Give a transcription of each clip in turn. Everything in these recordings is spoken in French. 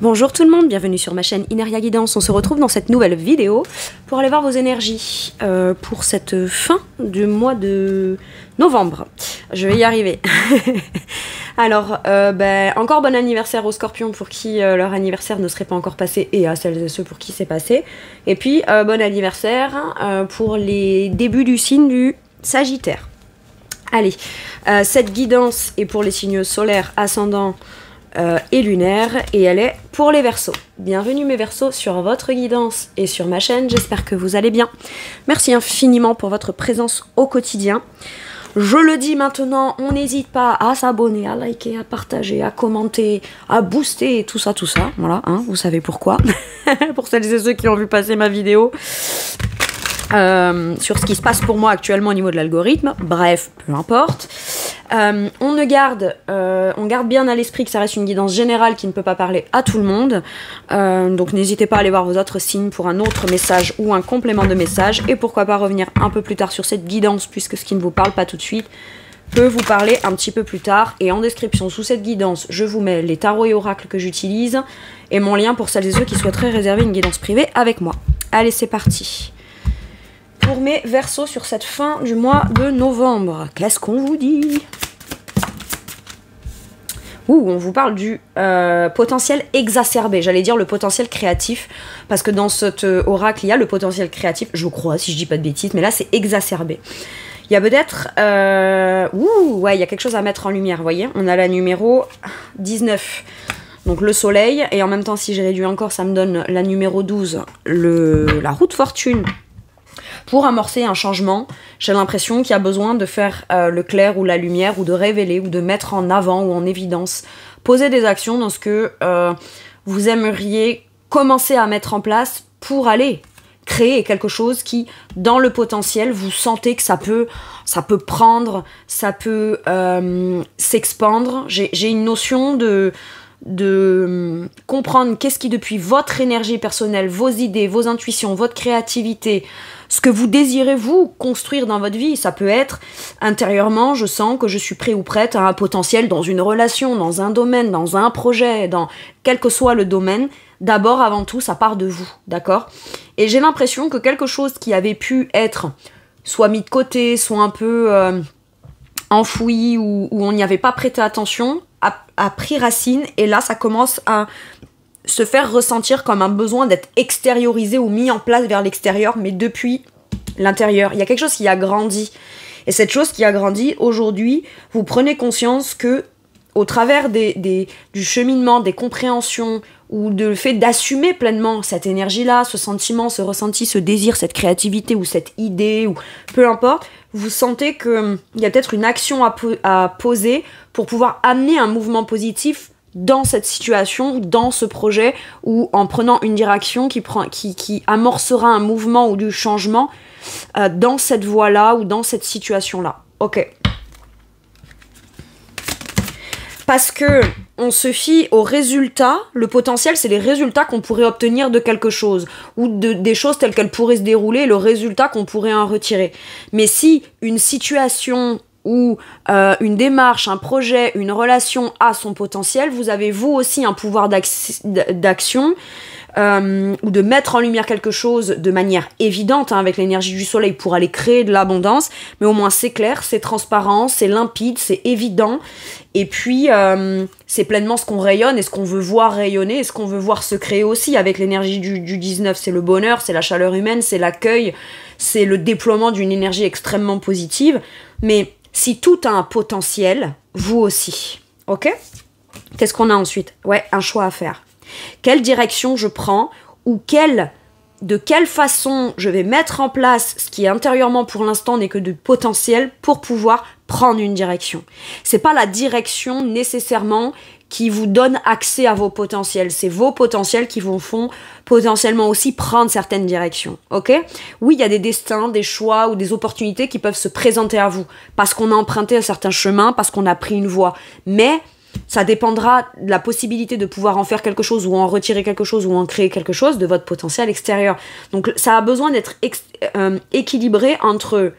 Bonjour tout le monde, bienvenue sur ma chaîne Ineria Guidance. On se retrouve dans cette nouvelle vidéo pour aller voir vos énergies pour cette fin du mois de novembre. Je vais y arriver. Alors, encore bon anniversaire aux scorpions pour qui leur anniversaire ne serait pas encore passé et à celles et ceux pour qui c'est passé. Et puis, bon anniversaire pour les débuts du signe du Sagittaire. Allez, cette guidance est pour les signes solaires, ascendants et lunaire, et elle est pour les Verseaux. Bienvenue mes Verseaux sur votre guidance et sur ma chaîne, j'espère que vous allez bien. Merci infiniment pour votre présence au quotidien. Je le dis maintenant, on n'hésite pas à s'abonner, à liker, à partager, à commenter, à booster, tout ça, voilà, hein, vous savez pourquoi. Pour celles et ceux qui ont vu passer ma vidéo sur ce qui se passe pour moi actuellement au niveau de l'algorithme, bref, peu importe. On garde bien à l'esprit que ça reste une guidance générale qui ne peut pas parler à tout le monde. Donc n'hésitez pas à aller voir vos autres signes pour un autre message ou un complément de message. Et pourquoi pas revenir un peu plus tard sur cette guidance, puisque ce qui ne vous parle pas tout de suite peut vous parler un petit peu plus tard. Et en description sous cette guidance, je vous mets les tarots et oracles que j'utilise et mon lien pour celles et ceux qui souhaiteraient réserver une guidance privée avec moi. Allez, c'est parti. Pour mes Verseaux sur cette fin du mois de novembre, qu'est-ce qu'on vous dit ? On vous parle du potentiel exacerbé, j'allais dire le potentiel créatif, parce que dans cet oracle, il y a le potentiel créatif, je crois, si je dis pas de bêtises, mais là c'est exacerbé. Il y a peut-être... il y a quelque chose à mettre en lumière, vous voyez ? On a la numéro 19, donc le soleil, et en même temps, si j'ai réduit encore, ça me donne la numéro 12, la roue de fortune. Pour amorcer un changement, j'ai l'impression qu'il y a besoin de faire le clair ou la lumière, ou de révéler, ou de mettre en avant ou en évidence. Poser des actions dans ce que vous aimeriez commencer à mettre en place pour aller créer quelque chose qui, dans le potentiel, vous sentez que ça peut prendre, ça peut s'expandre. J'ai une notion de comprendre qu'est-ce qui, depuis votre énergie personnelle, vos idées, vos intuitions, votre créativité, ce que vous désirez vous construire dans votre vie, ça peut être intérieurement, je sens que je suis prêt ou prête à un potentiel dans une relation, dans un domaine, dans un projet, dans quel que soit le domaine. D'abord, avant tout, ça part de vous, d'accord ? Et j'ai l'impression que quelque chose qui avait pu être soit mis de côté, soit un peu enfoui, ou on n'y avait pas prêté attention, a pris racine, et là, ça commence à se faire ressentir comme un besoin d'être extériorisé ou mis en place vers l'extérieur, mais depuis l'intérieur. Il y a quelque chose qui a grandi. Et cette chose qui a grandi, aujourd'hui, vous prenez conscience que, au travers du cheminement, des compréhensions, ou de fait d'assumer pleinement cette énergie-là, ce sentiment, ce ressenti, ce désir, cette créativité, ou cette idée, ou peu importe, vous sentez qu'il y a peut-être une action à poser pour pouvoir amener un mouvement positif dans cette situation, dans ce projet, ou en prenant une direction qui amorcera un mouvement ou du changement dans cette voie-là ou dans cette situation-là. Ok. Parce que on se fie aux résultats, le potentiel, c'est les résultats qu'on pourrait obtenir de quelque chose, ou des choses telles qu'elles pourraient se dérouler, le résultat qu'on pourrait en retirer. Mais si une situation ou une démarche, un projet, une relation a son potentiel, vous avez vous aussi un pouvoir d'action, ou de mettre en lumière quelque chose de manière évidente, hein, avec l'énergie du soleil pour aller créer de l'abondance, mais au moins c'est clair, c'est transparent, c'est limpide, c'est évident, et puis c'est pleinement ce qu'on rayonne et ce qu'on veut voir rayonner et ce qu'on veut voir se créer aussi avec l'énergie du 19, c'est le bonheur, c'est la chaleur humaine, c'est l'accueil, c'est le déploiement d'une énergie extrêmement positive, mais si tout a un potentiel, vous aussi, ok ? Qu'est-ce qu'on a ensuite ? Ouais, un choix à faire. Quelle direction je prends, ou de quelle façon je vais mettre en place ce qui intérieurement pour l'instant n'est que du potentiel pour pouvoir prendre une direction. C'est pas la direction nécessairement qui vous donne accès à vos potentiels, c'est vos potentiels qui vous font potentiellement aussi prendre certaines directions, ok ? Oui, il y a des destins, des choix ou des opportunités qui peuvent se présenter à vous, parce qu'on a emprunté un certain chemin, parce qu'on a pris une voie, mais ça dépendra de la possibilité de pouvoir en faire quelque chose, ou en retirer quelque chose, ou en créer quelque chose de votre potentiel extérieur. Donc ça a besoin d'être équilibré entre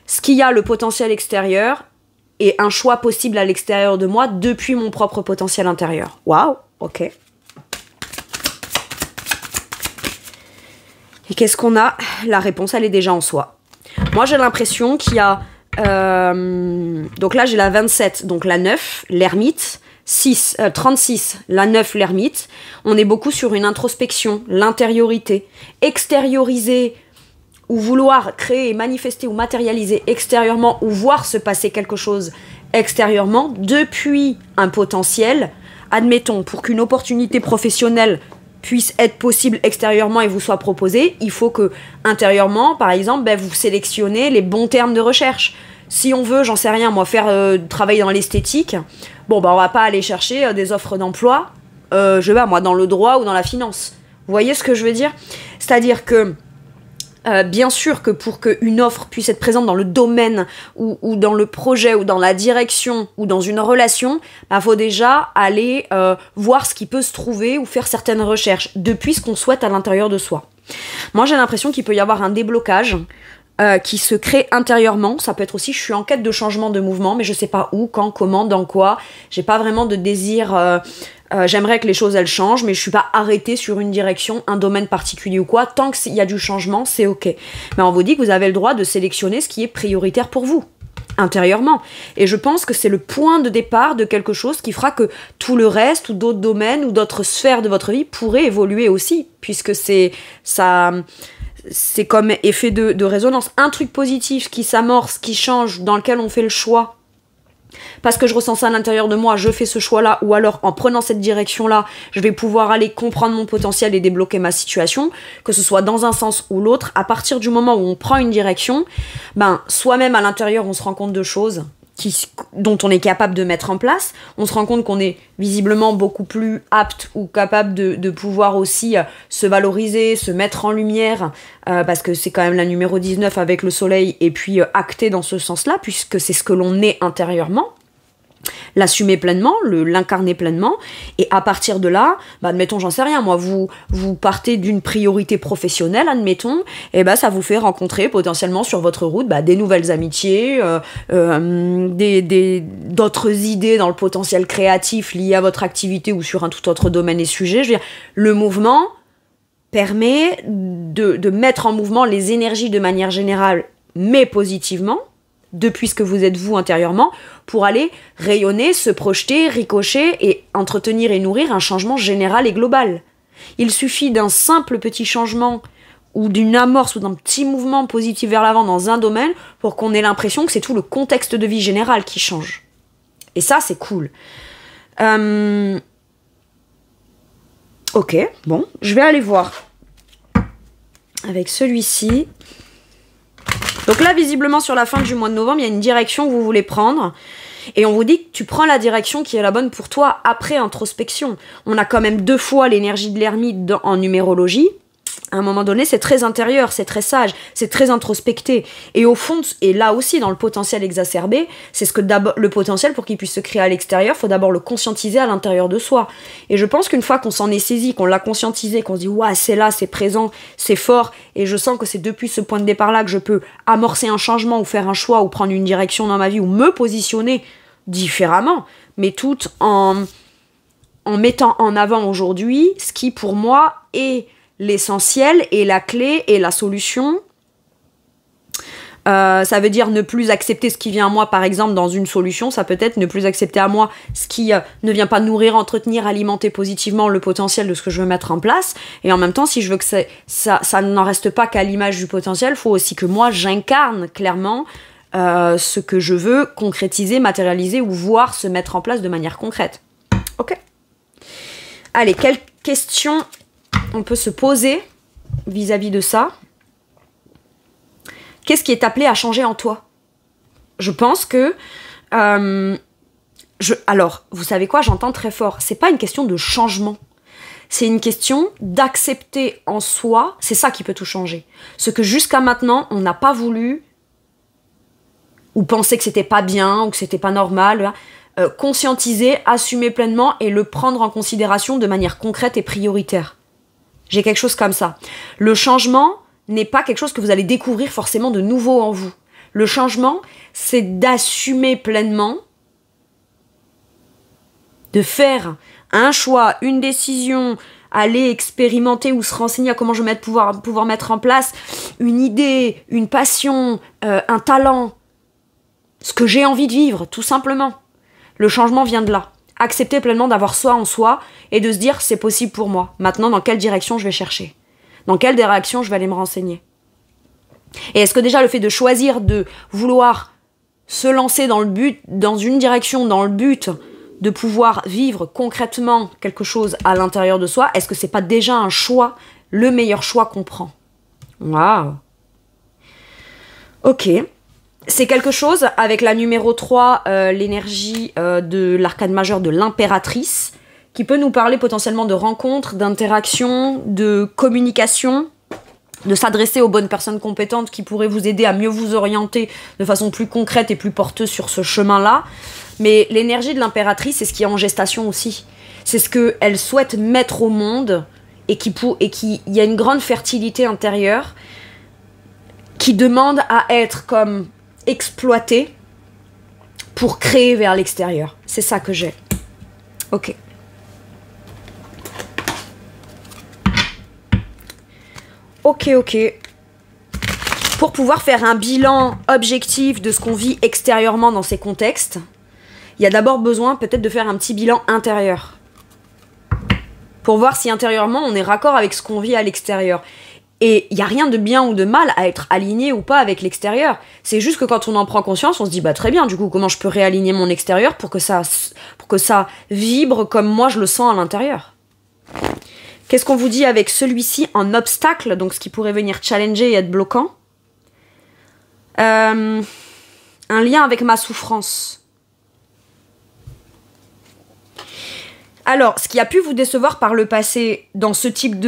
ce qui a le potentiel extérieur et un choix possible à l'extérieur de moi depuis mon propre potentiel intérieur. Waouh, ok. Et qu'est-ce qu'on a? La réponse, elle est déjà en soi. Moi, j'ai l'impression qu'il y a... donc là, j'ai la 27, donc la 9, l'ermite, 36, la 9, l'ermite. On est beaucoup sur une introspection, l'intériorité. Extérioriser ou vouloir créer, manifester ou matérialiser extérieurement ou voir se passer quelque chose extérieurement depuis un potentiel. Admettons, pour qu'une opportunité professionnelle puisse être possible extérieurement et vous soit proposée, il faut que intérieurement, par exemple, vous sélectionnez les bons termes de recherche. Si on veut, j'en sais rien, moi, faire travailler dans l'esthétique, on va pas aller chercher des offres d'emploi, dans le droit ou dans la finance. Vous voyez ce que je veux dire? C'est-à-dire que bien sûr que pour qu'une offre puisse être présente dans le domaine ou dans le projet ou dans la direction ou dans une relation, faut déjà aller voir ce qui peut se trouver ou faire certaines recherches depuis ce qu'on souhaite à l'intérieur de soi. Moi, j'ai l'impression qu'il peut y avoir un déblocage qui se crée intérieurement. Ça peut être aussi, je suis en quête de changement de mouvement, mais je sais pas où, quand, comment, dans quoi. J'ai pas vraiment de désir... j'aimerais que les choses elles changent, mais je suis pas arrêtée sur une direction, un domaine particulier ou quoi. Tant qu'il y a du changement, c'est ok. Mais on vous dit que vous avez le droit de sélectionner ce qui est prioritaire pour vous, intérieurement. Et je pense que c'est le point de départ de quelque chose qui fera que tout le reste, ou d'autres domaines, ou d'autres sphères de votre vie pourraient évoluer aussi, puisque c'est comme effet de résonance. Un truc positif qui s'amorce, qui change, dans lequel on fait le choix, parce que je ressens ça à l'intérieur de moi, je fais ce choix-là, ou alors en prenant cette direction-là, je vais pouvoir aller comprendre mon potentiel et débloquer ma situation, que ce soit dans un sens ou l'autre. À partir du moment où on prend une direction, soi-même à l'intérieur, on se rend compte de choses dont on est capable de mettre en place. On se rend compte qu'on est visiblement beaucoup plus apte ou capable de pouvoir aussi se valoriser, se mettre en lumière, parce que c'est quand même la numéro 19 avec le soleil, et puis acter dans ce sens-là, puisque c'est ce que l'on est intérieurement. L'assumer pleinement, l'incarner pleinement, et à partir de là, admettons, j'en sais rien, moi, vous partez d'une priorité professionnelle, admettons, et ça vous fait rencontrer potentiellement sur votre route des nouvelles amitiés, d'autres idées dans le potentiel créatif lié à votre activité ou sur un tout autre domaine et sujet. Je veux dire, le mouvement permet de mettre en mouvement les énergies de manière générale, mais positivement, depuis ce que vous êtes vous intérieurement, pour aller rayonner, se projeter, ricocher et entretenir et nourrir un changement général et global. Il suffit d'un simple petit changement ou d'une amorce ou d'un petit mouvement positif vers l'avant dans un domaine pour qu'on ait l'impression que c'est tout le contexte de vie général qui change. Et ça, c'est cool. Ok, bon, je vais aller voir avec celui-ci. Donc là, visiblement, sur la fin du mois de novembre, il y a une direction que vous voulez prendre. Et on vous dit que tu prends la direction qui est la bonne pour toi après introspection. On a quand même 2 fois l'énergie de l'ermite en numérologie. À un moment donné, c'est très intérieur, c'est très sage, c'est très introspecté. Et au fond, et là aussi, dans le potentiel exacerbé, c'est ce que d'abord, le potentiel, pour qu'il puisse se créer à l'extérieur, il faut d'abord le conscientiser à l'intérieur de soi. Et je pense qu'une fois qu'on s'en est saisi, qu'on l'a conscientisé, qu'on se dit « ouais, c'est là, c'est présent, c'est fort », et je sens que c'est depuis ce point de départ-là que je peux amorcer un changement ou faire un choix ou prendre une direction dans ma vie ou me positionner différemment, mais tout en mettant en avant aujourd'hui ce qui, pour moi, est l'essentiel et la clé et la solution. Ça veut dire ne plus accepter ce qui vient à moi, par exemple, dans une solution. Ça peut être ne plus accepter à moi ce qui ne vient pas nourrir, entretenir, alimenter positivement le potentiel de ce que je veux mettre en place. Et en même temps, si je veux que ça n'en reste pas qu'à l'image du potentiel, il faut aussi que moi, j'incarne clairement ce que je veux concrétiser, matérialiser ou voir se mettre en place de manière concrète. Ok. Allez, quelles questions on peut se poser vis-à-vis de ça? Qu'est-ce qui est appelé à changer en toi? Je pense que... alors, vous savez quoi? J'entends très fort. C'est pas une question de changement. C'est une question d'accepter en soi. C'est ça qui peut tout changer. Ce que jusqu'à maintenant, on n'a pas voulu, ou penser que c'était pas bien, ou que c'était pas normal, conscientiser, assumer pleinement et le prendre en considération de manière concrète et prioritaire. J'ai quelque chose comme ça. Le changement n'est pas quelque chose que vous allez découvrir forcément de nouveau en vous. Le changement, c'est d'assumer pleinement, de faire un choix, une décision, aller expérimenter ou se renseigner à comment je vais pouvoir mettre en place une idée, une passion, un talent, ce que j'ai envie de vivre, tout simplement. Le changement vient de là. Accepter pleinement d'avoir soi en soi et de se dire c'est possible pour moi. Maintenant, dans quelle direction je vais chercher? Dans quelle direction je vais aller me renseigner? Et est-ce que déjà le fait de choisir de vouloir se lancer dans une direction, dans le but de pouvoir vivre concrètement quelque chose à l'intérieur de soi, est-ce que c'est pas déjà un choix, le meilleur choix qu'on prend? Waouh! Ok. C'est quelque chose avec la numéro 3, l'énergie de l'arcane majeur de l'impératrice, qui peut nous parler potentiellement de rencontres, d'interactions, de communication, de s'adresser aux bonnes personnes compétentes qui pourraient vous aider à mieux vous orienter de façon plus concrète et plus porteuse sur ce chemin-là. Mais l'énergie de l'impératrice, c'est ce qui est en gestation aussi. C'est ce qu'elle souhaite mettre au monde et qui y a une grande fertilité intérieure qui demande à être comme exploitée pour créer vers l'extérieur. C'est ça que j'ai. Ok. Ok. Pour pouvoir faire un bilan objectif de ce qu'on vit extérieurement dans ces contextes, il y a d'abord besoin peut-être de faire un petit bilan intérieur. Pour voir si intérieurement on est raccord avec ce qu'on vit à l'extérieur. Et il n'y a rien de bien ou de mal à être aligné ou pas avec l'extérieur. C'est juste que quand on en prend conscience, on se dit bah très bien, du coup comment je peux réaligner mon extérieur pour que ça vibre comme moi je le sens à l'intérieur. Qu'est-ce qu'on vous dit avec celui-ci en obstacle, donc ce qui pourrait venir challenger et être bloquant? Un lien avec ma souffrance. Alors, ce qui a pu vous décevoir par le passé dans ce type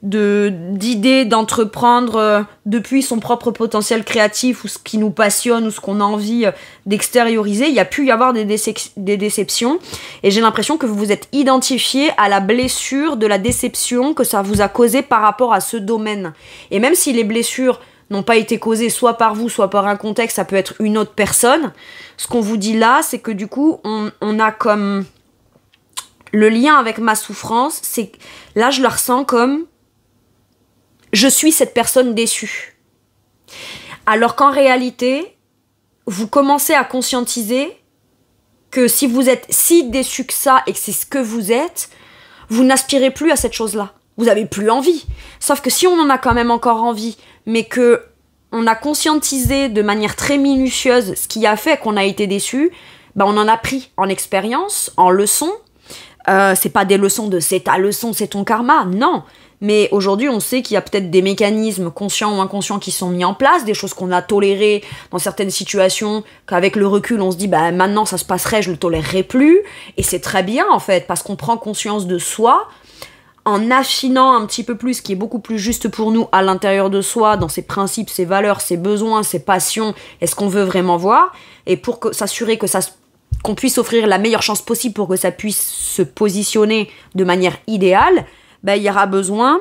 d'idée d'entreprendre depuis son propre potentiel créatif ou ce qui nous passionne ou ce qu'on a envie d'extérioriser, il y a pu y avoir des déceptions et j'ai l'impression que vous vous êtes identifié à la blessure de la déception que ça vous a causé par rapport à ce domaine. Et même si les blessures n'ont pas été causées soit par vous, soit par un contexte, ça peut être une autre personne, ce qu'on vous dit là, c'est que du coup, on a comme... Le lien avec ma souffrance, c'est là je la ressens comme je suis cette personne déçue. Alors qu'en réalité, vous commencez à conscientiser que si vous êtes si déçu que ça et que c'est ce que vous êtes, vous n'aspirez plus à cette chose-là. Vous n'avez plus envie. Sauf que si on en a quand même encore envie, mais que on a conscientisé de manière très minutieuse ce qui a fait qu'on a été déçu, ben on en a pris en expérience, en leçon. C'est pas des leçons de c'est ta leçon, c'est ton karma, non. Mais aujourd'hui, on sait qu'il y a peut-être des mécanismes conscients ou inconscients qui sont mis en place, des choses qu'on a tolérées dans certaines situations, qu'avec le recul, on se dit, bah maintenant ça se passerait, je le tolérerai plus. Et c'est très bien en fait, parce qu'on prend conscience de soi, en affinant un petit peu plus ce qui est beaucoup plus juste pour nous à l'intérieur de soi, dans ses principes, ses valeurs, ses besoins, ses passions, et ce qu'on veut vraiment voir, et pour s'assurer que qu'on puisse offrir la meilleure chance possible pour que ça puisse se positionner de manière idéale, ben, il y aura besoin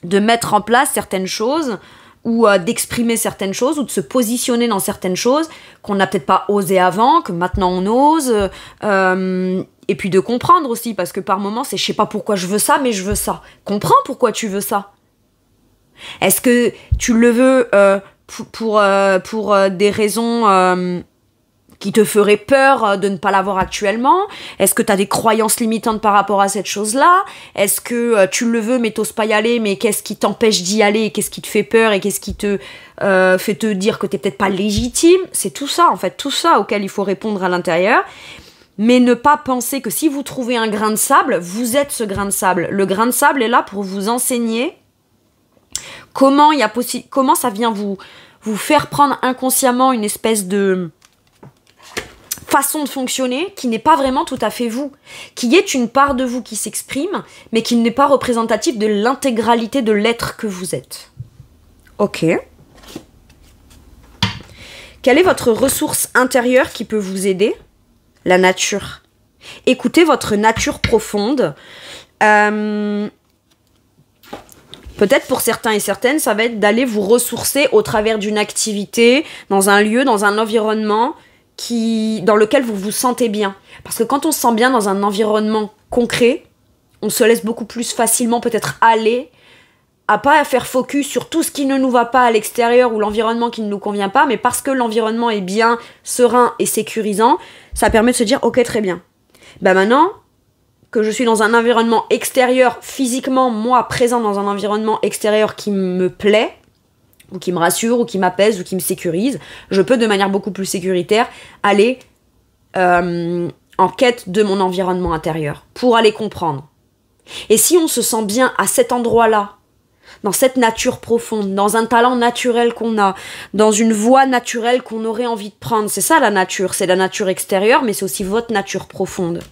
de mettre en place certaines choses ou d'exprimer certaines choses ou de se positionner dans certaines choses qu'on n'a peut-être pas osé avant, que maintenant on ose, et puis de comprendre aussi, parce que par moments c'est je sais pas pourquoi je veux ça, mais je veux ça. Comprends pourquoi tu veux ça. Est-ce que tu le veux pour des raisons... qui te ferait peur de ne pas l'avoir actuellement? Est-ce que tu as des croyances limitantes par rapport à cette chose-là? Est-ce que tu le veux mais t'oses pas y aller, mais qu'est-ce qui t'empêche d'y aller? Qu'est-ce qui te fait peur et qu'est-ce qui te fait te dire que t'es peut-être pas légitime? C'est tout ça, en fait, tout ça auquel il faut répondre à l'intérieur. Mais ne pas penser que si vous trouvez un grain de sable, vous êtes ce grain de sable. Le grain de sable est là pour vous enseigner comment ça vient vous faire prendre inconsciemment une espèce de façon de fonctionner qui n'est pas vraiment tout à fait vous, qui est une part de vous qui s'exprime, mais qui n'est pas représentative de l'intégralité de l'être que vous êtes. Ok. Quelle est votre ressource intérieure qui peut vous aider? La nature. Écoutez votre nature profonde. Peut-être pour certains et certaines, ça va être d'aller vous ressourcer au travers d'une activité, dans un lieu, dans un environnement dans lequel vous vous sentez bien. Parce que quand on se sent bien dans un environnement concret, on se laisse beaucoup plus facilement peut-être aller, à pas faire focus sur tout ce qui ne nous va pas à l'extérieur ou l'environnement qui ne nous convient pas, mais parce que l'environnement est bien, serein et sécurisant, ça permet de se dire, ok, très bien. Ben maintenant que je suis dans un environnement extérieur, physiquement, moi, présent dans un environnement extérieur qui me plaît, ou qui me rassure, ou qui m'apaise, ou qui me sécurise, je peux de manière beaucoup plus sécuritaire aller en quête de mon environnement intérieur, pour aller comprendre. Et si on se sent bien à cet endroit-là, dans cette nature profonde, dans un talent naturel qu'on a, dans une voie naturelle qu'on aurait envie de prendre, c'est ça la nature, c'est la nature extérieure, mais c'est aussi votre nature profonde.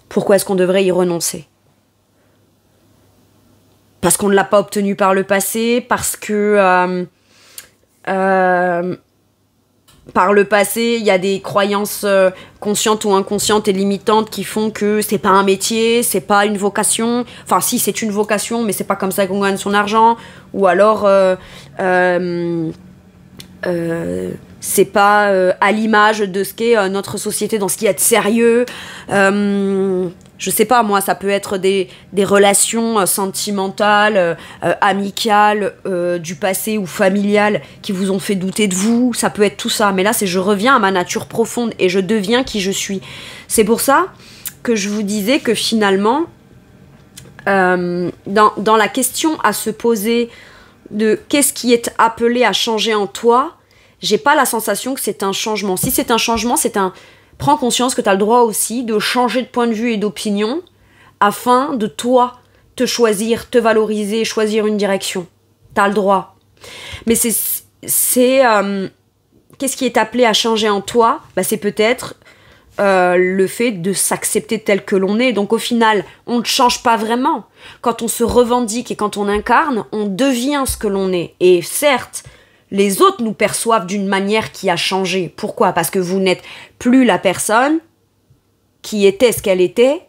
Pourquoi est-ce qu'on devrait y renoncer? Parce qu'on ne l'a pas obtenu par le passé, parce que par le passé, il y a des croyances conscientes ou inconscientes et limitantes qui font que c'est pas un métier, c'est pas une vocation. Enfin, si, c'est une vocation, mais c'est pas comme ça qu'on gagne son argent. Ou alors, c'est pas à l'image de ce qu'est notre société dans ce qui est sérieux. Je sais pas, moi, ça peut être des relations sentimentales, amicales, du passé ou familiales qui vous ont fait douter de vous. Ça peut être tout ça. Mais là, c'est je reviens à ma nature profonde et je deviens qui je suis. C'est pour ça que je vous disais que finalement, dans la question à se poser de qu'est-ce qui est appelé à changer en toi, j'ai pas la sensation que c'est un changement. Si c'est un changement, prends conscience que tu as le droit aussi de changer de point de vue et d'opinion afin de toi te choisir, te valoriser, choisir une direction. Tu as le droit. Mais qu'est-ce qui est appelé à changer en toi? C'est peut-être le fait de s'accepter tel que l'on est. Donc au final, on ne change pas vraiment. Quand on se revendique et quand on incarne, on devient ce que l'on est. Et certes, les autres nous perçoivent d'une manière qui a changé. Pourquoi? Parce que vous n'êtes plus la personne qui était ce qu'elle était,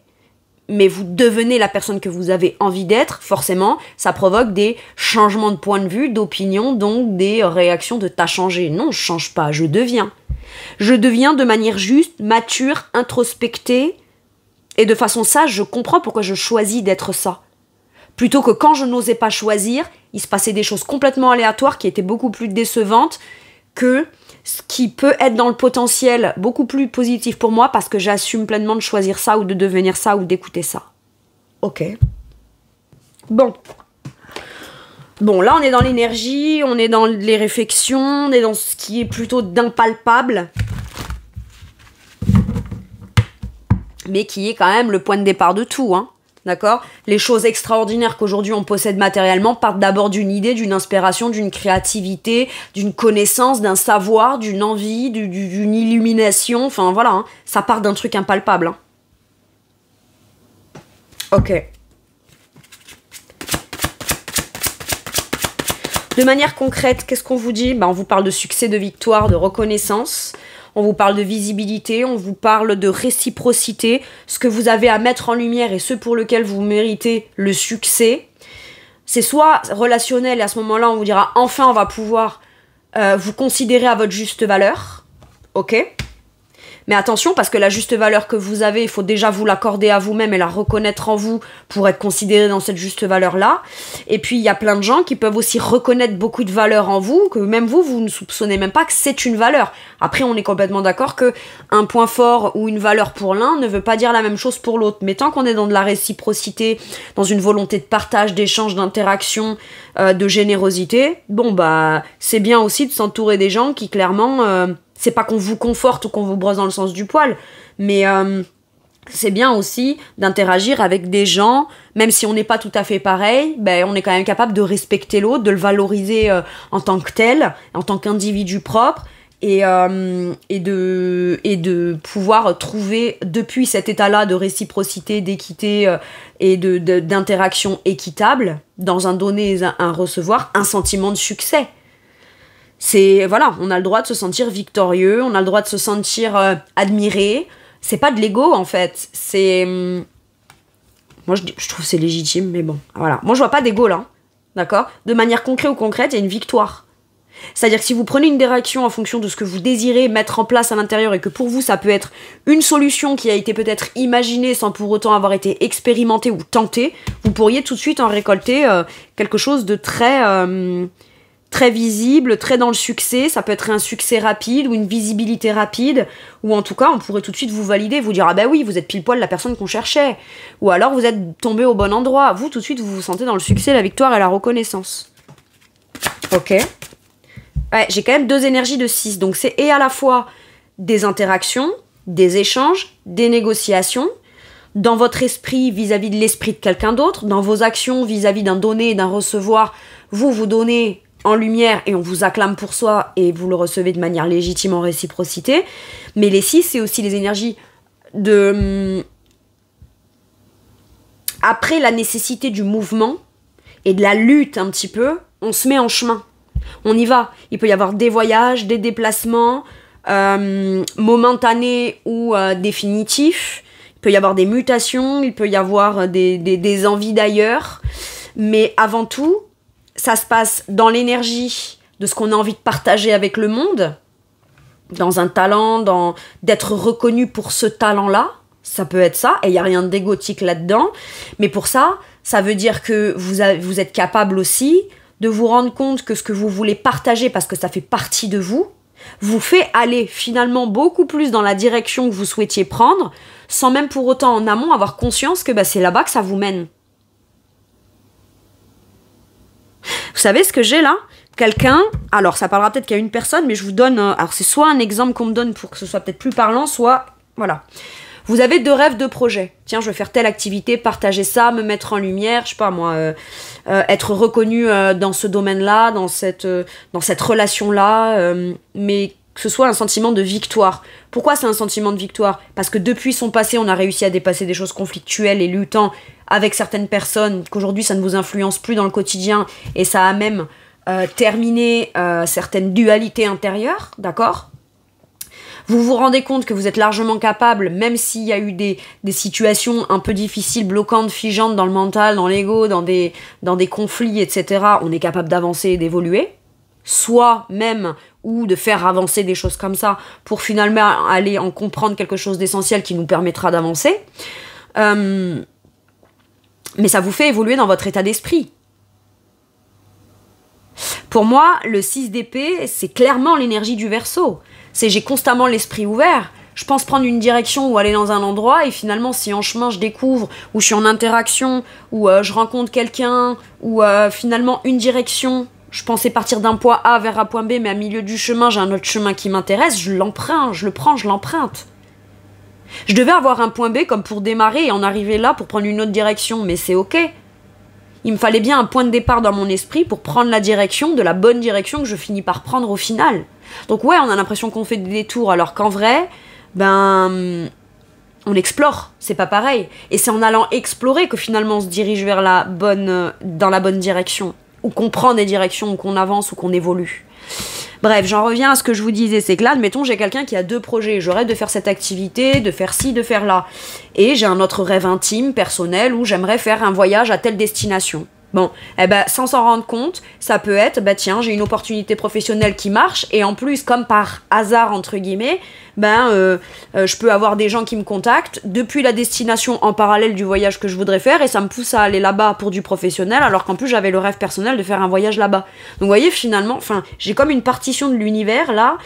mais vous devenez la personne que vous avez envie d'être. Forcément, ça provoque des changements de point de vue, d'opinion, donc des réactions de « t'as changé ». Non, je change pas, je deviens. Je deviens de manière juste, mature, introspectée, et de façon sage, je comprends pourquoi je choisis d'être ça. Plutôt que quand je n'osais pas choisir, il se passait des choses complètement aléatoires qui étaient beaucoup plus décevantes que ce qui peut être dans le potentiel beaucoup plus positif pour moi parce que j'assume pleinement de choisir ça ou de devenir ça ou d'écouter ça. Ok. Bon, là on est dans l'énergie, on est dans les réflexions, on est dans ce qui est plutôt d'impalpable, mais qui est quand même le point de départ de tout, hein. D'accord? Les choses extraordinaires qu'aujourd'hui on possède matériellement partent d'abord d'une idée, d'une inspiration, d'une créativité, d'une connaissance, d'un savoir, d'une envie, d'une illumination. Enfin voilà, hein, ça part d'un truc impalpable. Hein. Ok. De manière concrète, qu'est-ce qu'on vous dit? On vous parle de succès, de victoire, de reconnaissance. On vous parle de visibilité, on vous parle de réciprocité, ce que vous avez à mettre en lumière et ce pour lequel vous méritez le succès. C'est soit relationnel et à ce moment-là on vous dira enfin on va pouvoir vous considérer à votre juste valeur. Ok ? Mais attention, parce que la juste valeur que vous avez, il faut déjà vous l'accorder à vous-même et la reconnaître en vous pour être considéré dans cette juste valeur-là. Et puis, il y a plein de gens qui peuvent aussi reconnaître beaucoup de valeur en vous, que même vous ne soupçonnez même pas que c'est une valeur. Après, on est complètement d'accord que un point fort ou une valeur pour l'un ne veut pas dire la même chose pour l'autre. Mais tant qu'on est dans de la réciprocité, dans une volonté de partage, d'échange, d'interaction, de générosité, c'est bien aussi de s'entourer des gens qui, clairement... c'est pas qu'on vous conforte ou qu'on vous brosse dans le sens du poil, mais c'est bien aussi d'interagir avec des gens, même si on n'est pas tout à fait pareil, on est quand même capable de respecter l'autre, de le valoriser en tant que tel, en tant qu'individu propre, et de pouvoir trouver depuis cet état-là de réciprocité, d'équité et d'interaction équitable, dans un donner et un recevoir, un sentiment de succès. On a le droit de se sentir victorieux, on a le droit de se sentir admiré. C'est pas de l'ego en fait, moi je trouve que c'est légitime, mais bon, voilà. Moi je vois pas d'ego là, d'accord? De manière concrète ou concrète, il y a une victoire. C'est-à-dire que si vous prenez une direction en fonction de ce que vous désirez mettre en place à l'intérieur et que pour vous ça peut être une solution qui a été peut-être imaginée sans pour autant avoir été expérimentée ou tentée, vous pourriez tout de suite en récolter quelque chose de très visible, très dans le succès. Ça peut être un succès rapide ou une visibilité rapide, ou en tout cas on pourrait tout de suite vous valider, vous dire ah bah oui, vous êtes pile poil la personne qu'on cherchait, ou alors vous êtes tombé au bon endroit. Vous tout de suite vous vous sentez dans le succès, la victoire et la reconnaissance. Ok. Ouais, j'ai quand même 2 énergies de 6, donc c'est et à la fois des interactions, des échanges, des négociations, dans votre esprit vis-à-vis de l'esprit de quelqu'un d'autre, dans vos actions vis-à-vis d'un donner et d'un recevoir, vous donnez en lumière et on vous acclame pour soi et vous le recevez de manière légitime en réciprocité. Mais les 6, c'est aussi les énergies de... Après la nécessité du mouvement et de la lutte un petit peu, on se met en chemin. On y va. Il peut y avoir des voyages, des déplacements, momentanés ou définitifs. Il peut y avoir des mutations, il peut y avoir des envies d'ailleurs. Mais avant tout, ça se passe dans l'énergie de ce qu'on a envie de partager avec le monde, dans un talent, d'être reconnu pour ce talent-là. Ça peut être ça, et il n'y a rien d'égotique là-dedans. Mais pour ça, ça veut dire que vous êtes capable aussi de vous rendre compte que ce que vous voulez partager, parce que ça fait partie de vous, vous fait aller finalement beaucoup plus dans la direction que vous souhaitiez prendre, sans même pour autant en amont avoir conscience que c'est là-bas que ça vous mène. Vous savez ce que j'ai là ? Quelqu'un, alors ça parlera peut-être qu'à une personne, mais je vous donne, alors c'est soit un exemple qu'on me donne pour que ce soit peut-être plus parlant, soit, voilà. Vous avez 2 rêves, 2 projets. Tiens, je vais faire telle activité, partager ça, me mettre en lumière, je sais pas moi, être reconnu dans ce domaine-là, dans cette relation-là, mais que ce soit un sentiment de victoire. Pourquoi c'est un sentiment de victoire ? Parce que depuis son passé, on a réussi à dépasser des choses conflictuelles et luttant avec certaines personnes, qu'aujourd'hui ça ne vous influence plus dans le quotidien, et ça a même terminé certaines dualités intérieures, d'accord ? Vous vous rendez compte que vous êtes largement capable, même s'il y a eu des situations un peu difficiles, bloquantes, figeantes dans le mental, dans l'ego, dans des conflits, etc. On est capable d'avancer et d'évoluer, soit même, ou de faire avancer des choses comme ça, pour finalement aller en comprendre quelque chose d'essentiel qui nous permettra d'avancer. Mais ça vous fait évoluer dans votre état d'esprit. Pour moi, le 6 d'épée, c'est clairement l'énergie du Verseau. C'est j'ai constamment l'esprit ouvert. Je pense prendre une direction ou aller dans un endroit, et finalement, si en chemin je découvre, ou je suis en interaction, ou je rencontre quelqu'un, ou finalement une direction, je pensais partir d'un point A vers un point B, mais à milieu du chemin, j'ai un autre chemin qui m'intéresse, je l'emprunte, je le prends, je l'emprunte. Je devais avoir un point B comme pour démarrer et en arriver là pour prendre une autre direction, mais c'est ok. Il me fallait bien un point de départ dans mon esprit pour prendre la direction, de la bonne direction que je finis par prendre au final. Donc ouais, on a l'impression qu'on fait des détours, alors qu'en vrai, on explore, c'est pas pareil. Et c'est en allant explorer que finalement on se dirige vers dans la bonne direction, ou qu'on prend des directions, ou qu'on avance, ou qu'on évolue. Bref, j'en reviens à ce que je vous disais, c'est que là, admettons, j'ai quelqu'un qui a 2 projets. Je rêve de faire cette activité, de faire ci, de faire là. Et j'ai un autre rêve intime, personnel, où j'aimerais faire un voyage à telle destination. Bon, sans s'en rendre compte, ça peut être, tiens, j'ai une opportunité professionnelle qui marche, et en plus, comme par hasard, entre guillemets, je peux avoir des gens qui me contactent depuis la destination en parallèle du voyage que je voudrais faire, et ça me pousse à aller là-bas pour du professionnel, alors qu'en plus, j'avais le rêve personnel de faire un voyage là-bas. Donc, vous voyez, finalement, j'ai comme une partition de l'univers, là,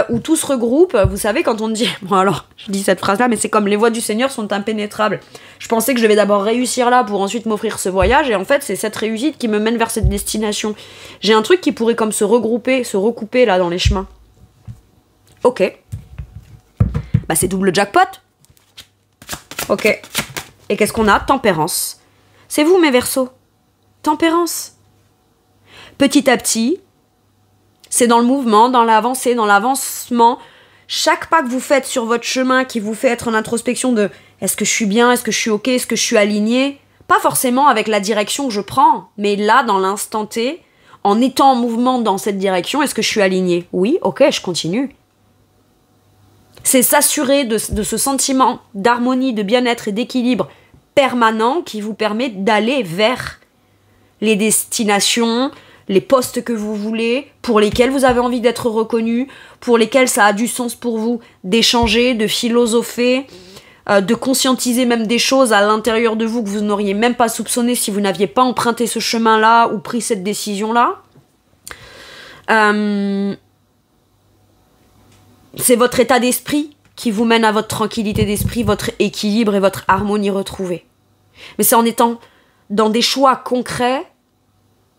où tout se regroupe. Vous savez, quand on dit... Bon, alors, je dis cette phrase-là, mais c'est comme les voies du Seigneur sont impénétrables. Je pensais que je devais d'abord réussir là pour ensuite m'offrir ce voyage, et en fait, c'est cette réussite qui me mène vers cette destination. J'ai un truc qui pourrait comme se recouper là dans les chemins. Ok. C'est double jackpot. Ok. Et qu'est-ce qu'on a ? Tempérance. C'est vous, mes Verseaux. Tempérance. Petit à petit, c'est dans le mouvement, dans l'avancée, dans l'avancement. Chaque pas que vous faites sur votre chemin qui vous fait être en introspection de est-ce que je suis bien, est-ce que je suis ok, est-ce que je suis aligné ? Pas forcément avec la direction que je prends, mais là, dans l'instant T, en étant en mouvement dans cette direction, est-ce que je suis aligné ? Oui, ok, je continue. C'est s'assurer de ce sentiment d'harmonie, de bien-être et d'équilibre permanent qui vous permet d'aller vers les destinations, les postes que vous voulez, pour lesquels vous avez envie d'être reconnu, pour lesquels ça a du sens pour vous d'échanger, de philosopher, de conscientiser même des choses à l'intérieur de vous que vous n'auriez même pas soupçonné si vous n'aviez pas emprunté ce chemin-là ou pris cette décision-là. C'est votre état d'esprit qui vous mène à votre tranquillité d'esprit, votre équilibre et votre harmonie retrouvée. Mais c'est en étant dans des choix concrets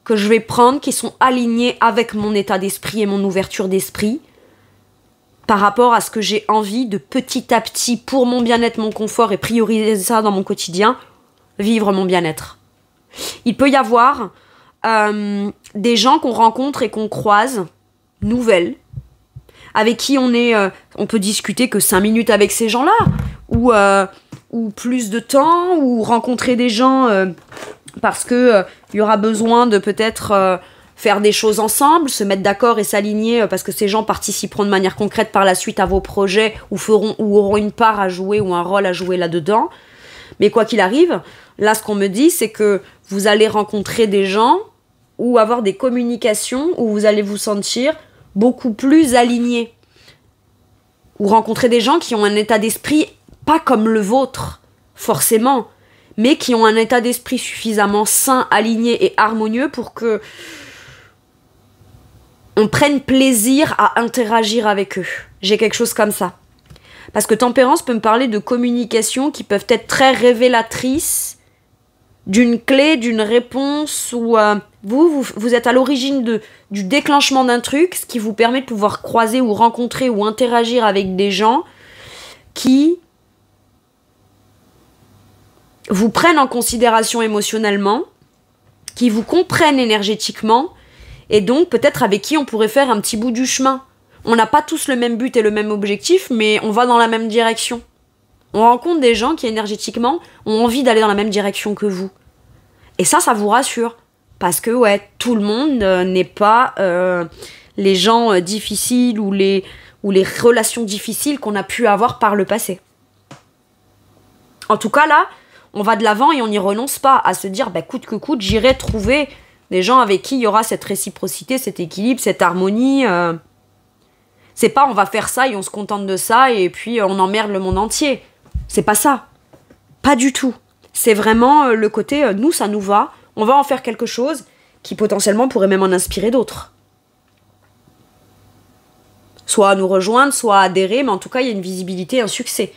que je vais prendre qui sont alignés avec mon état d'esprit et mon ouverture d'esprit par rapport à ce que j'ai envie de petit à petit, pour mon bien-être, mon confort et prioriser ça dans mon quotidien, vivre mon bien-être. Il peut y avoir des gens qu'on rencontre et qu'on croise, nouvelles, avec qui on peut discuter que 5 minutes avec ces gens-là, ou plus de temps, ou rencontrer des gens parce que il y aura besoin de peut-être faire des choses ensemble, se mettre d'accord et s'aligner parce que ces gens participeront de manière concrète par la suite à vos projets ou auront une part à jouer ou un rôle à jouer là-dedans. Mais quoi qu'il arrive, là ce qu'on me dit, c'est que vous allez rencontrer des gens ou avoir des communications où vous allez vous sentir beaucoup plus alignés. Ou rencontrer des gens qui ont un état d'esprit pas comme le vôtre, forcément, mais qui ont un état d'esprit suffisamment sain, aligné et harmonieux pour que on prenne plaisir à interagir avec eux. J'ai quelque chose comme ça. Parce que tempérance peut me parler de communications qui peuvent être très révélatrices d'une clé, d'une réponse, ou vous êtes à l'origine du déclenchement d'un truc, ce qui vous permet de pouvoir croiser ou rencontrer ou interagir avec des gens qui vous prennent en considération émotionnellement, qui vous comprennent énergétiquement, et donc peut-être avec qui on pourrait faire un petit bout du chemin. On n'a pas tous le même but et le même objectif, mais on va dans la même direction. On rencontre des gens qui énergétiquement ont envie d'aller dans la même direction que vous. Et ça vous rassure. Parce que ouais, tout le monde n'est pas les gens difficiles ou les relations difficiles qu'on a pu avoir par le passé. En tout cas là, on va de l'avant et on n'y renonce pas à se dire coûte que coûte, j'irai trouver des gens avec qui il y aura cette réciprocité, cet équilibre, cette harmonie. C'est pas on va faire ça et on se contente de ça et puis on emmerde le monde entier. C'est pas ça. Pas du tout. C'est vraiment le côté nous ça nous va, on va en faire quelque chose qui potentiellement pourrait même en inspirer d'autres. Soit à nous rejoindre, soit à adhérer, mais en tout cas il y a une visibilité, un succès.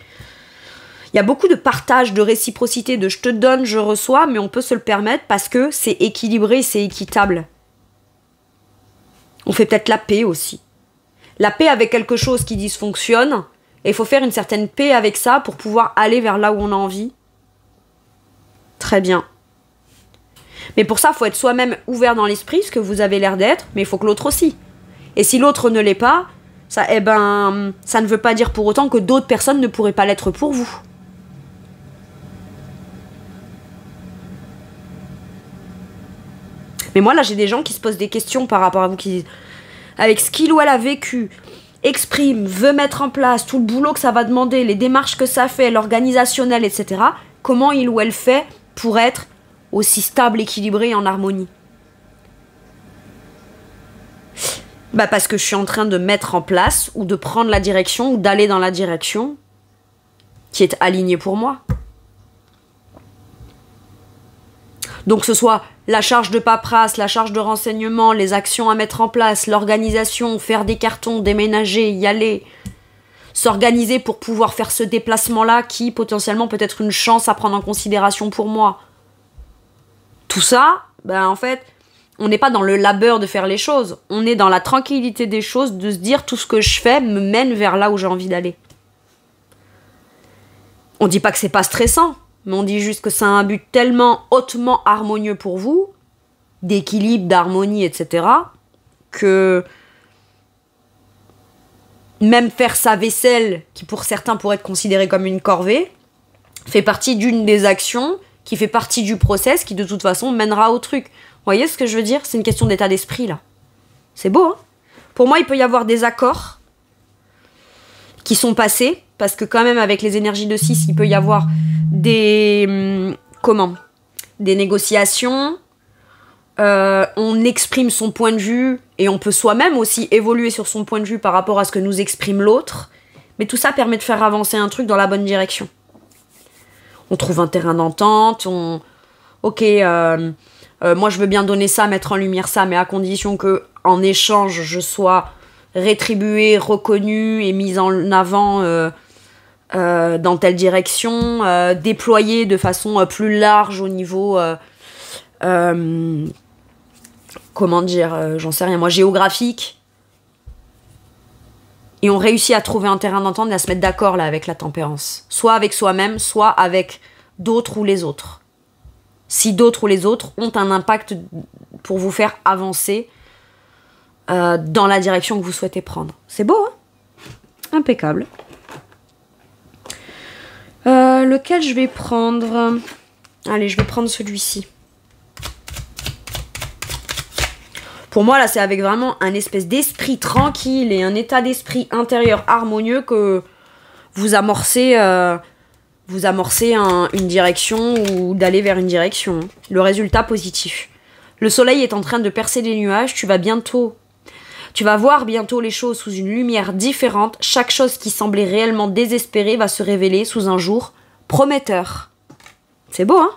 Il y a beaucoup de partage, de réciprocité, de je te donne, je reçois, mais on peut se le permettre parce que c'est équilibré, c'est équitable. On fait peut-être la paix aussi. La paix avec quelque chose qui dysfonctionne, et il faut faire une certaine paix avec ça pour pouvoir aller vers là où on a envie. Très bien. Mais pour ça, il faut être soi-même ouvert dans l'esprit, ce que vous avez l'air d'être, mais il faut que l'autre aussi. Et si l'autre ne l'est pas, ça ne veut pas dire pour autant que d'autres personnes ne pourraient pas l'être pour vous. Mais moi, là, j'ai des gens qui se posent des questions par rapport à vous, qui disent, avec ce qu'il ou elle a vécu, exprime, veut mettre en place, tout le boulot que ça va demander, les démarches que ça fait, l'organisationnel, etc., comment il ou elle fait pour être aussi stable, équilibré et en harmonie? Parce que je suis en train de mettre en place, ou de prendre la direction, ou d'aller dans la direction qui est alignée pour moi. Donc que ce soit la charge de paperasse, la charge de renseignement, les actions à mettre en place, l'organisation, faire des cartons, déménager, y aller, s'organiser pour pouvoir faire ce déplacement-là qui potentiellement peut être une chance à prendre en considération pour moi. Tout ça, en fait, on n'est pas dans le labeur de faire les choses. On est dans la tranquillité des choses, de se dire tout ce que je fais me mène vers là où j'ai envie d'aller. On dit pas que c'est pas stressant, mais on dit juste que c'est un but tellement hautement harmonieux pour vous, d'équilibre, d'harmonie, etc., que même faire sa vaisselle, qui pour certains pourrait être considérée comme une corvée, fait partie d'une des actions qui fait partie du process qui de toute façon mènera au truc. Vous voyez ce que je veux dire? C'est une question d'état d'esprit là. C'est beau, hein? Pour moi, il peut y avoir des accords qui sont passés, parce que quand même avec les énergies de 6, il peut y avoir des négociations, on exprime son point de vue et on peut soi-même aussi évoluer sur son point de vue par rapport à ce que nous exprime l'autre. Mais tout ça permet de faire avancer un truc dans la bonne direction. On trouve un terrain d'entente, ok, moi je veux bien donner ça, mettre en lumière ça, mais à condition que en échange je sois rétribuée, reconnue et mise en avant dans telle direction, déployée de façon plus large au niveau comment dire, j'en sais rien moi, géographique. Et on réussit à trouver un terrain d'entente et à se mettre d'accord là avec la tempérance. Soit avec soi-même, soit avec d'autres ou les autres. Si d'autres ou les autres ont un impact pour vous faire avancer dans la direction que vous souhaitez prendre. C'est beau, hein? Impeccable. Lequel je vais prendre? Allez, je vais prendre celui-ci. Pour moi, là, c'est avec vraiment un espèce d'esprit tranquille et un état d'esprit intérieur harmonieux que vous amorcez une direction ou d'aller vers une direction. Le résultat positif. Le soleil est en train de percer les nuages. Tu vas voir bientôt les choses sous une lumière différente. Chaque chose qui semblait réellement désespérée va se révéler sous un jour prometteur. C'est beau, hein?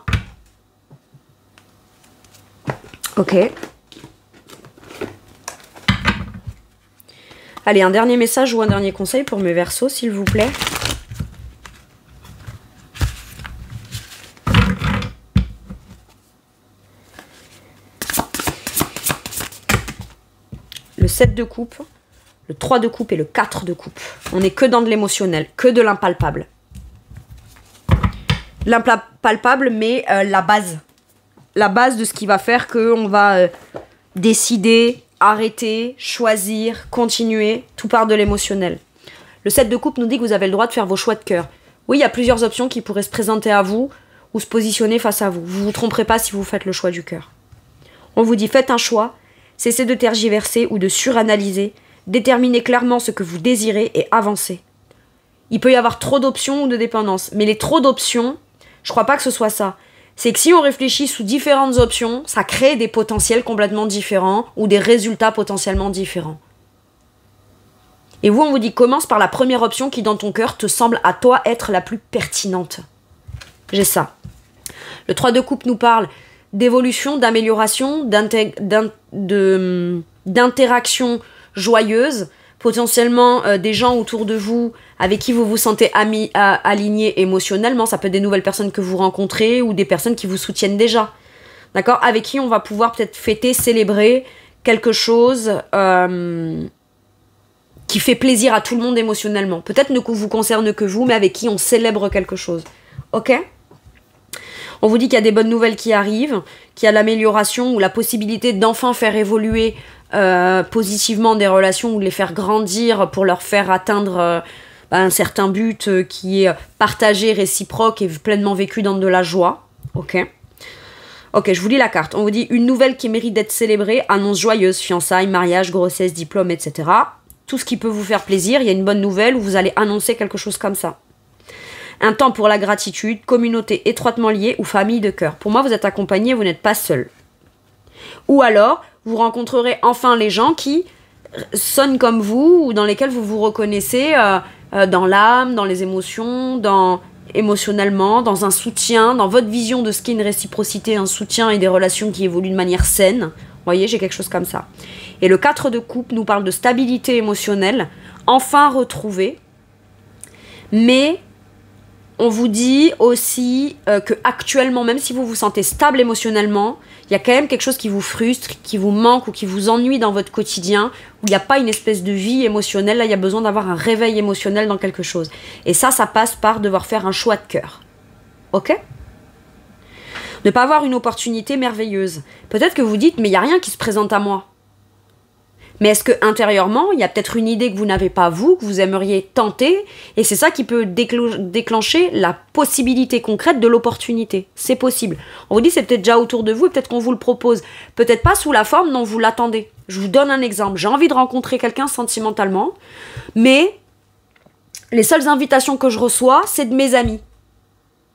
Ok. Allez, un dernier message ou un dernier conseil pour mes Verseaux, s'il vous plaît. Le 7 de coupe, le 3 de coupe et le 4 de coupe. On n'est que dans de l'émotionnel, que de l'impalpable. L'impalpable, mais la base. La base de ce qui va faire qu'on va décider, arrêter, choisir, continuer. Tout part de l'émotionnel. Le 7 de coupe nous dit que vous avez le droit de faire vos choix de cœur. Oui, il y a plusieurs options qui pourraient se présenter à vous ou se positionner face à vous. Vous ne vous tromperez pas si vous faites le choix du cœur. On vous dit, faites un choix, cessez de tergiverser ou de suranalyser, déterminez clairement ce que vous désirez et avancez. Il peut y avoir trop d'options ou de dépendances, mais les trop d'options, je crois pas que ce soit ça. C'est que si on réfléchit sous différentes options, ça crée des potentiels complètement différents ou des résultats potentiellement différents. Et vous, on vous dit, commence par la première option qui, dans ton cœur, te semble à toi être la plus pertinente. J'ai ça. Le 3 de coupe nous parle d'évolution, d'amélioration, d'interaction joyeuse, potentiellement des gens autour de vous avec qui vous vous sentez alignés émotionnellement. Ça peut être des nouvelles personnes que vous rencontrez ou des personnes qui vous soutiennent déjà. D'accord? Avec qui on va pouvoir peut-être fêter, célébrer quelque chose qui fait plaisir à tout le monde émotionnellement. Peut-être ne vous concerne que vous, mais avec qui on célèbre quelque chose. Ok? On vous dit qu'il y a des bonnes nouvelles qui arrivent, qu'il y a l'amélioration ou la possibilité d'enfin faire évoluer positivement des relations ou de les faire grandir pour leur faire atteindre un certain but qui est partagé, réciproque et pleinement vécu dans de la joie. Ok, je vous lis la carte. On vous dit une nouvelle qui mérite d'être célébrée, annonce joyeuse, fiançailles, mariage, grossesse, diplôme, etc. Tout ce qui peut vous faire plaisir, il y a une bonne nouvelle où vous allez annoncer quelque chose comme ça. Un temps pour la gratitude, communauté étroitement liée ou famille de cœur. Pour moi, vous êtes accompagné, vous n'êtes pas seul. Ou alors, vous rencontrerez enfin les gens qui sonnent comme vous ou dans lesquels vous vous reconnaissez dans l'âme, dans les émotions, émotionnellement, dans un soutien, dans votre vision de ce qu'est une réciprocité, un soutien et des relations qui évoluent de manière saine. Vous voyez, j'ai quelque chose comme ça. Et le 4 de coupe nous parle de stabilité émotionnelle, enfin retrouvée, mais on vous dit aussi que actuellement, même si vous vous sentez stable émotionnellement, il y a quand même quelque chose qui vous frustre, qui vous manque ou qui vous ennuie dans votre quotidien, où il n'y a pas une espèce de vie émotionnelle. Là, il y a besoin d'avoir un réveil émotionnel dans quelque chose. Et ça passe par devoir faire un choix de cœur. Ok? Ne pas avoir une opportunité merveilleuse. Peut-être que vous dites, mais il n'y a rien qui se présente à moi. Mais est-ce que intérieurement, il y a peut-être une idée que vous n'avez pas vous, que vous aimeriez tenter, et c'est ça qui peut déclencher la possibilité concrète de l'opportunité. C'est possible. On vous dit c'est peut-être déjà autour de vous et peut-être qu'on vous le propose. Peut-être pas sous la forme dont vous l'attendez. Je vous donne un exemple. J'ai envie de rencontrer quelqu'un sentimentalement, mais les seules invitations que je reçois, c'est de mes amis.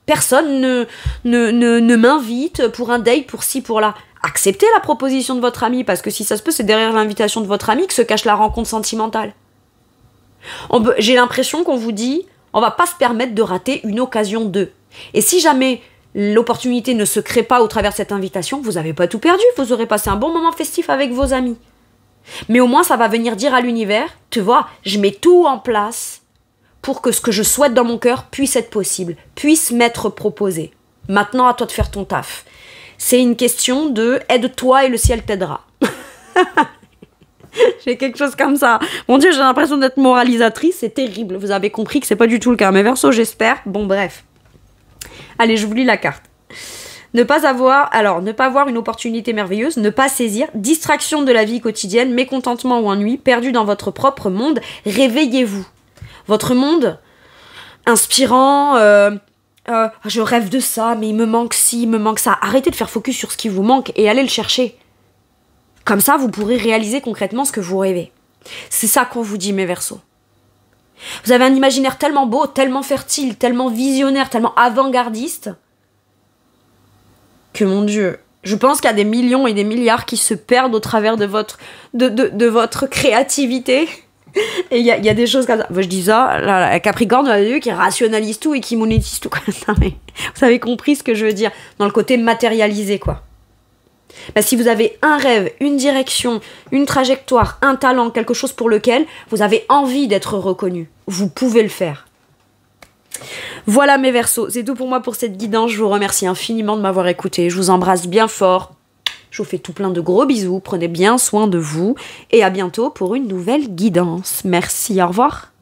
Personne ne m'invite pour un date, pour ci, pour là. Acceptez la proposition de votre ami, parce que si ça se peut, c'est derrière l'invitation de votre ami que se cache la rencontre sentimentale. J'ai l'impression qu'on vous dit, on va pas se permettre de rater une occasion de. Et si jamais l'opportunité ne se crée pas au travers de cette invitation, vous n'avez pas tout perdu, vous aurez passé un bon moment festif avec vos amis. Mais au moins, ça va venir dire à l'univers, tu vois, je mets tout en place pour que ce que je souhaite dans mon cœur puisse être possible, puisse m'être proposé. Maintenant, à toi de faire ton taf. C'est une question de aide-toi et le ciel t'aidera. J'ai quelque chose comme ça. Mon Dieu, j'ai l'impression d'être moralisatrice, c'est terrible. Vous avez compris que c'est pas du tout le cas. Mais Verseau, j'espère. Bon, bref. Allez, je vous lis la carte. Ne pas avoir une opportunité merveilleuse, ne pas saisir, distraction de la vie quotidienne, mécontentement ou ennui, perdu dans votre propre monde, réveillez-vous. Votre monde inspirant, je rêve de ça, mais il me manque ci, il me manque ça. Arrêtez de faire focus sur ce qui vous manque et allez le chercher. Comme ça, vous pourrez réaliser concrètement ce que vous rêvez. C'est ça qu'on vous dit, mes Verseaux. Vous avez un imaginaire tellement beau, tellement fertile, tellement visionnaire, tellement avant-gardiste, que mon Dieu, je pense qu'il y a des millions et des milliards qui se perdent au travers de votre créativité. Et il y a des choses comme ça. Je dis ça, là, Capricorne, vous avez vu, qui rationalise tout et qui monétise tout. Non, mais vous avez compris ce que je veux dire, dans le côté matérialisé, quoi. Bah, si vous avez un rêve, une direction, une trajectoire, un talent, quelque chose pour lequel vous avez envie d'être reconnu, vous pouvez le faire. Voilà mes Verseaux, c'est tout pour moi pour cette guidance. Je vous remercie infiniment de m'avoir écouté. Je vous embrasse bien fort. Je vous fais tout plein de gros bisous. Prenez bien soin de vous. Et à bientôt pour une nouvelle guidance. Merci, au revoir.